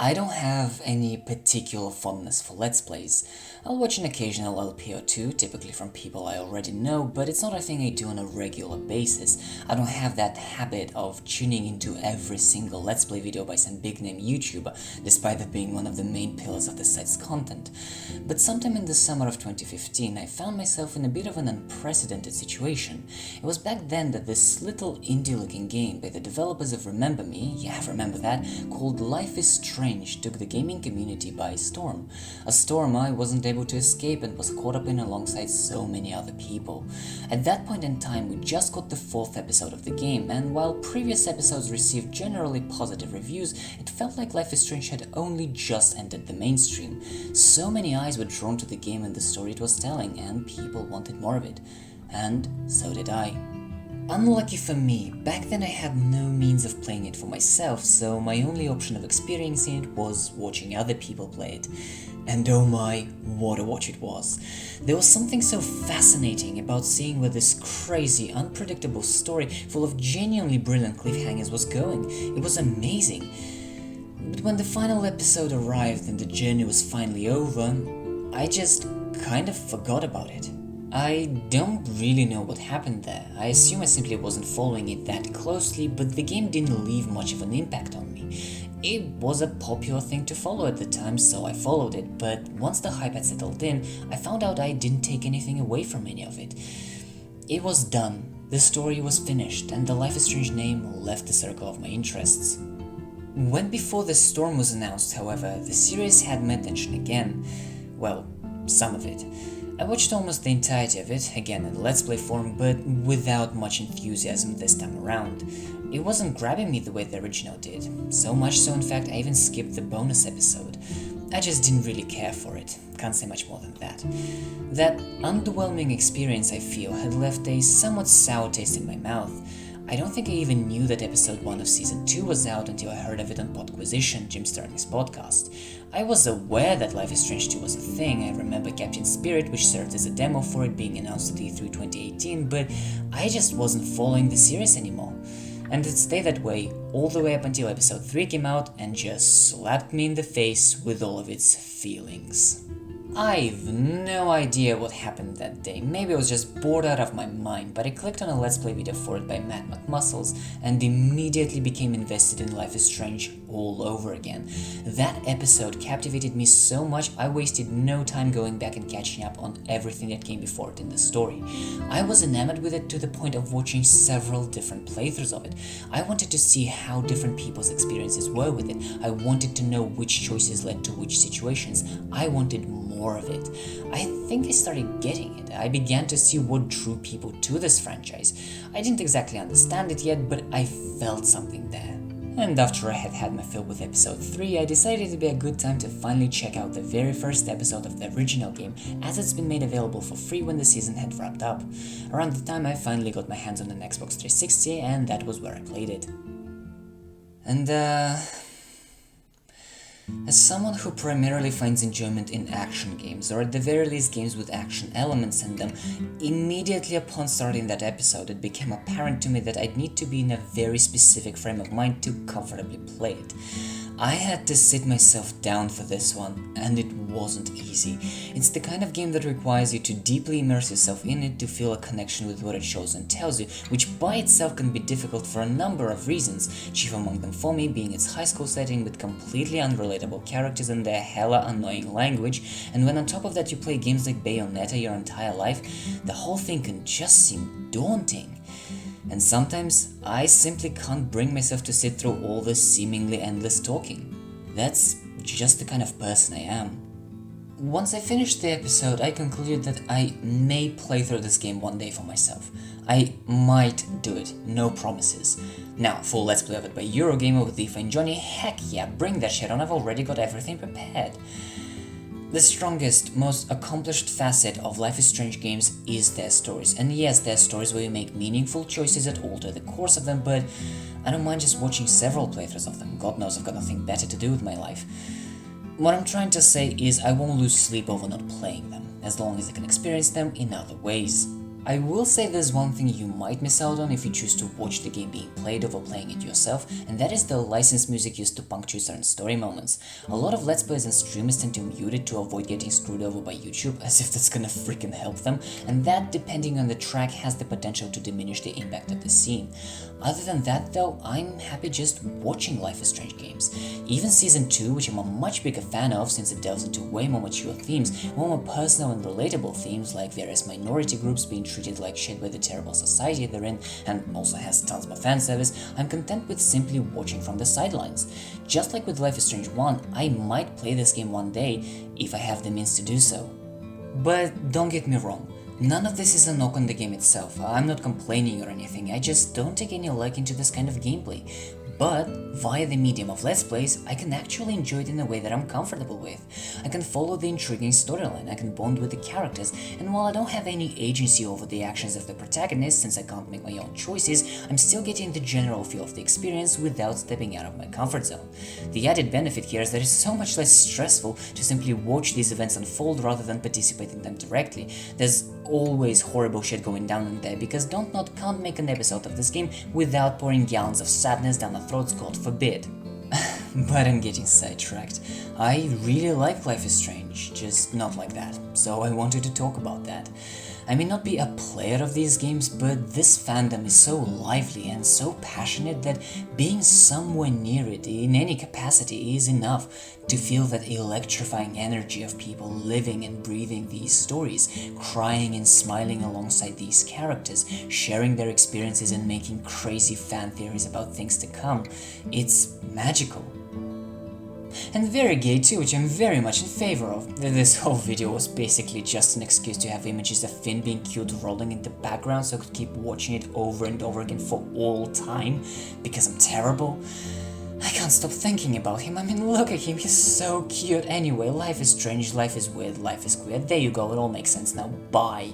I don't have any particular fondness for Let's Plays. I'll watch an occasional LP or two, typically from people I already know, but it's not a thing I do on a regular basis. I don't have that habit of tuning into every single Let's Play video by some big-name YouTuber, despite that being one of the main pillars of the site's content. But sometime in the summer of 2015, I found myself in a bit of an unprecedented situation. It was back then that this little indie-looking game by the developers of Remember Me, yeah, remember that, called Life is Strange took the gaming community by storm. A storm I wasn't able to escape and was caught up in alongside so many other people. At that point in time, we just got the 4th episode of the game, and while previous episodes received generally positive reviews, it felt like Life is Strange had only just entered the mainstream. So many eyes were drawn to the game and the story it was telling, and people wanted more of it. And so did I. Unlucky for me, back then I had no means of playing it for myself, so my only option of experiencing it was watching other people play it. And oh my, what a watch it was. There was something so fascinating about seeing where this crazy, unpredictable story full of genuinely brilliant cliffhangers was going. It was amazing. But when the final episode arrived and the journey was finally over, I just kind of forgot about it. I don't really know what happened there. I assume I simply wasn't following it that closely, but the game didn't leave much of an impact on me. It was a popular thing to follow at the time, so I followed it, but once the hype had settled in, I found out I didn't take anything away from any of it. It was done, the story was finished, and the Life is Strange name left the circle of my interests. When Before the Storm was announced, however, the series had my attention again. Well, some of it. I watched almost the entirety of it, again in the Let's Play form, but without much enthusiasm this time around. It wasn't grabbing me the way the original did, so much so in fact I even skipped the bonus episode. I just didn't really care for it, can't say much more than that. That underwhelming experience, I feel, had left a somewhat sour taste in my mouth. I don't think I even knew that episode 1 of season 2 was out until I heard of it on Podquisition, Jim Sterling's podcast. I was aware that Life is Strange 2 was a thing. I remember Captain Spirit, which served as a demo for it, being announced at E3 2018, but I just wasn't following the series anymore. And it stayed that way all the way up until episode 3 came out and just slapped me in the face with all of its feelings. I've no idea what happened that day. Maybe I was just bored out of my mind, but I clicked on a Let's Play video for it by Matt McMuscles and immediately became invested in Life is Strange all over again. That episode captivated me so much I wasted no time going back and catching up on everything that came before it in the story. I was enamored with it to the point of watching several different playthroughs of it. I wanted to see how different people's experiences were with it. I wanted to know which choices led to which situations. I wanted more of it. I think I started getting it. I began to see what drew people to this franchise. I didn't exactly understand it yet, but I felt something there. And after I had had my fill with episode 3, I decided it'd be a good time to finally check out the very first episode of the original game, as it's been made available for free when the season had wrapped up. Around the time I finally got my hands on an Xbox 360, and that was where I played it. And as someone who primarily finds enjoyment in action games, or at the very least games with action elements in them, immediately upon starting that episode it became apparent to me that I'd need to be in a very specific frame of mind to comfortably play it. I had to sit myself down for this one, and it wasn't easy. It's the kind of game that requires you to deeply immerse yourself in it to feel a connection with what it shows and tells you, which by itself can be difficult for a number of reasons, chief among them for me being its high school setting with completely unrelatable characters and their hella annoying language, and when on top of that you play games like Bayonetta your entire life, the whole thing can just seem daunting. And sometimes I simply can't bring myself to sit through all this seemingly endless talking. That's just the kind of person I am. Once I finished the episode, I concluded that I may play through this game one day for myself. I might do it, no promises. Now, full Let's Play of it by Eurogamer with Aoife and Johnny, heck yeah, bring that shit on, I've already got everything prepared. The strongest, most accomplished facet of Life is Strange games is their stories, and yes, they're stories where you make meaningful choices that alter the course of them, but I don't mind just watching several playthroughs of them. God knows I've got nothing better to do with my life. What I'm trying to say is I won't lose sleep over not playing them, as long as I can experience them in other ways. I will say there's one thing you might miss out on if you choose to watch the game being played over playing it yourself, and that is the licensed music used to punctuate certain story moments. A lot of Let's Plays and streamers tend to mute it to avoid getting screwed over by YouTube, as if that's gonna freaking help them, and that, depending on the track, has the potential to diminish the impact of the scene. Other than that though, I'm happy just watching Life is Strange games. Even Season 2, which I'm a much bigger fan of since it delves into way more mature themes, way more personal and relatable themes like various minority groups being treated like shit by the terrible society they're in, and also has tons more fan service, I'm content with simply watching from the sidelines. Just like with Life is Strange 1, I might play this game one day if I have the means to do so. But don't get me wrong, none of this is a knock on the game itself. I'm not complaining or anything, I just don't take any liking to this kind of gameplay. But via the medium of Let's Plays, I can actually enjoy it in a way that I'm comfortable with. I can follow the intriguing storyline, I can bond with the characters, and while I don't have any agency over the actions of the protagonist since I can't make my own choices, I'm still getting the general feel of the experience without stepping out of my comfort zone. The added benefit here is that it's so much less stressful to simply watch these events unfold rather than participate in them directly. There's always horrible shit going down in there because Dontnod can't make an episode of this game without pouring gallons of sadness down our throats, God forbid. But I'm getting sidetracked. I really like Life is Strange, just not like that, so I wanted to talk about that. I may not be a player of these games, but this fandom is so lively and so passionate that being somewhere near it in any capacity is enough to feel that electrifying energy of people living and breathing these stories, crying and smiling alongside these characters, sharing their experiences and making crazy fan theories about things to come. It's magical. And very gay too, which I'm very much in favor of. This whole video was basically just an excuse to have images of Finn being cute rolling in the background so I could keep watching it over and over again for all time, because I'm terrible. I can't stop thinking about him. I mean, look at him, he's so cute. Anyway, life is strange, life is weird, life is queer. There you go, it all makes sense now. Bye.